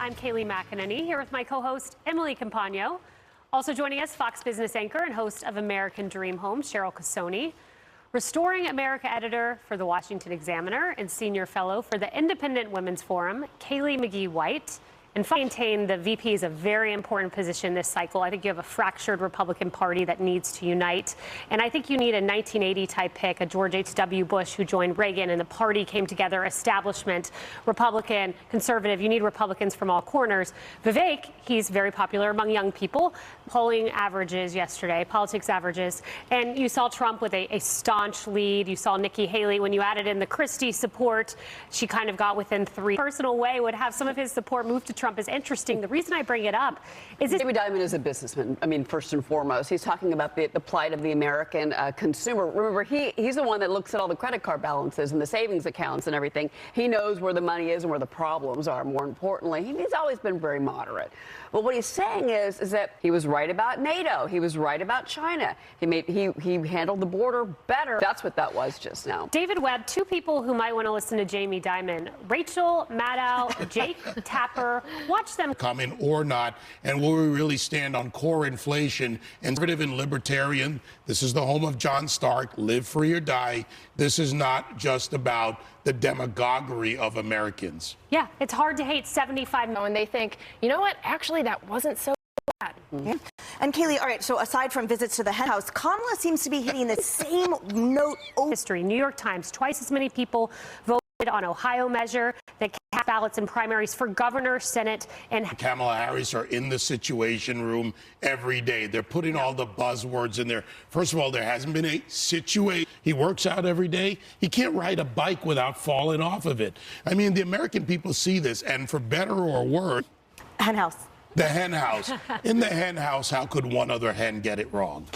I'm Kayleigh McEnany here with my co-host Emily Compagno. Also joining us, Fox Business anchor and host of American Dream Home, Cheryl Casone. Restoring America editor for the Washington Examiner and senior fellow for the Independent Women's Forum, Kaylee McGhee White. And maintain the VP is a very important position this cycle. I think you have a fractured Republican Party that needs to unite. And I think you need a 1980 type pick, a George H.W. Bush who joined Reagan and the party came together, establishment, Republican, conservative. You need Republicans from all corners. Vivek, he's very popular among young people. Polling averages yesterday, politics averages. And you saw Trump with a staunch lead. You saw Nikki Haley when you added in the Christie support. She kind of got within three. Personal way would have some of his support move to Trump is interesting. The reason I bring it up is David Diamond is a businessman. I mean, first and foremost, he's talking about the plight of the American consumer. Remember, he's the one that looks at all the credit card balances and the savings accounts and everything. He knows where the money is and where the problems are. More importantly, he's always been very moderate. But what he's saying is that he was right about NATO. He was right about China. He handled the border better. That's what that was just now. David Webb, two people who might want to listen to Jamie Dimon, Rachel Maddow, Jake Tapper. Watch them coming or not, and will we really stand on core inflation? And conservative and libertarian, this is the home of John Stark, live free or die. This is not just about the demagoguery of Americans. Yeah, it's hard to hate 75. And they think, you know what, actually that wasn't so bad. Okay. And Kayleigh, all right, so aside from visits to the hen house, Kamala seems to be hitting the same note. History, New York Times, twice as many people voted on Ohio measure that cast ballots in primaries for governor, Senate, and Kamala Harris are in the Situation Room every day. They're putting all the buzzwords in there. First of all, there hasn't been a situation. He works out every day. He can't ride a bike without falling off of it. I mean, the American people see this, and for better or worse, Hen house. The hen house. In the hen house, how could one other hen get it wrong?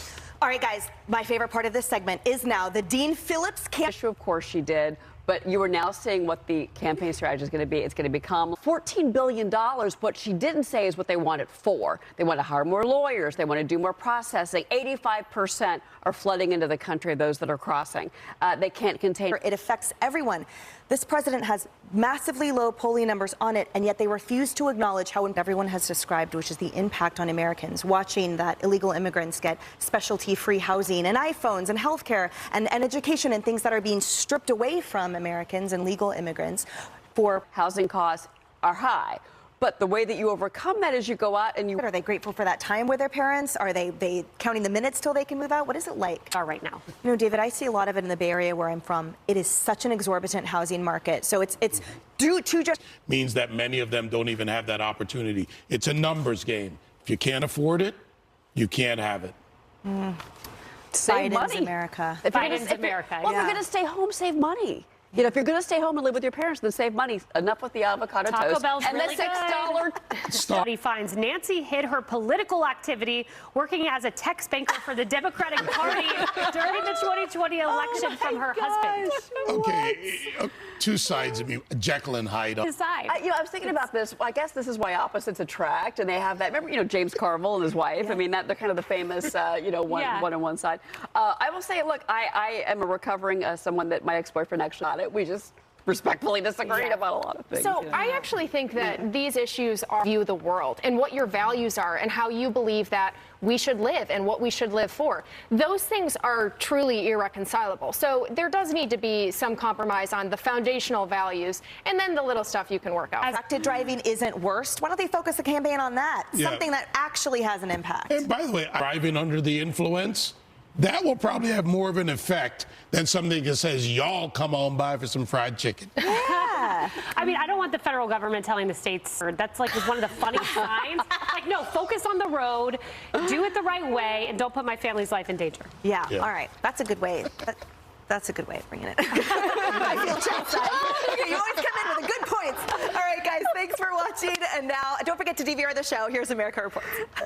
All right, guys, my favorite part of this segment is now the Dean Phillips campaign. Of course she did. But you are now seeing what the campaign strategy is going to be. It's going to become $14 billion. What she didn't say is what they want it for. They want to hire more lawyers. They want to do more processing. 85% are flooding into the country, those that are crossing. They can't contain. It affects everyone. This president has massively low polling numbers on it, and yet they refuse to acknowledge how everyone has described, which is the impact on Americans, watching that illegal immigrants get specialty-free housing and iPhones and healthcare and education and things that are being stripped away from Americans and legal immigrants for housing costs are high. But the way that you overcome that is you go out and you... Are they grateful for that time with their parents? Are they counting the minutes till they can move out? What is it like? Right now. You know, David, I see a lot of it in the Bay Area where I'm from. It is such an exorbitant housing market. So it's due to just... Means that many of them don't even have that opportunity. It's a numbers game. If you can't afford it, you can't have it. Save Biden's money. America. Biden's America. Well, if you're going to stay home, save money. You know, if you're going to stay home and live with your parents, then save money. Enough with the avocado Taco toast Bell's and really the $6. Study finds Nancy hid her political activity working as a text banker for the Democratic Party during the 2020 election from her husband. Okay, two sides of me. Jekyll and Hyde. His side. You know, I was thinking about this. I guess this is why opposites attract, and they have that. Remember, you know, James Carville and his wife. I mean, they're kind of the famous, you know, one on one side. I will say, look, I am a recovering someone that my ex-boyfriend actually got it. We just respectfully disagreed about a lot of things. So I actually think that these issues are view the world and what your values are and how you believe that we should live and what we should live for. Those things are truly irreconcilable. So there does need to be some compromise on the foundational values, and then the little stuff you can work out. Distracted driving isn't worst. Why don't they focus the campaign on that? Yeah. Something that actually has an impact. And by the way, driving under the influence, that will probably have more of an effect than something that says, y'all come on by for some fried chicken. Yeah. I mean, I don't want the federal government telling the states, that's like one of the funny signs. Like, no, focus on the road, do it the right way, and don't put my family's life in danger. Yeah. All right. That's a good way. That's a good way of bringing it. I feel chastised. Okay, you always come in with the good points. All right, guys, thanks for watching. And now, don't forget to DVR the show. Here's America Reports.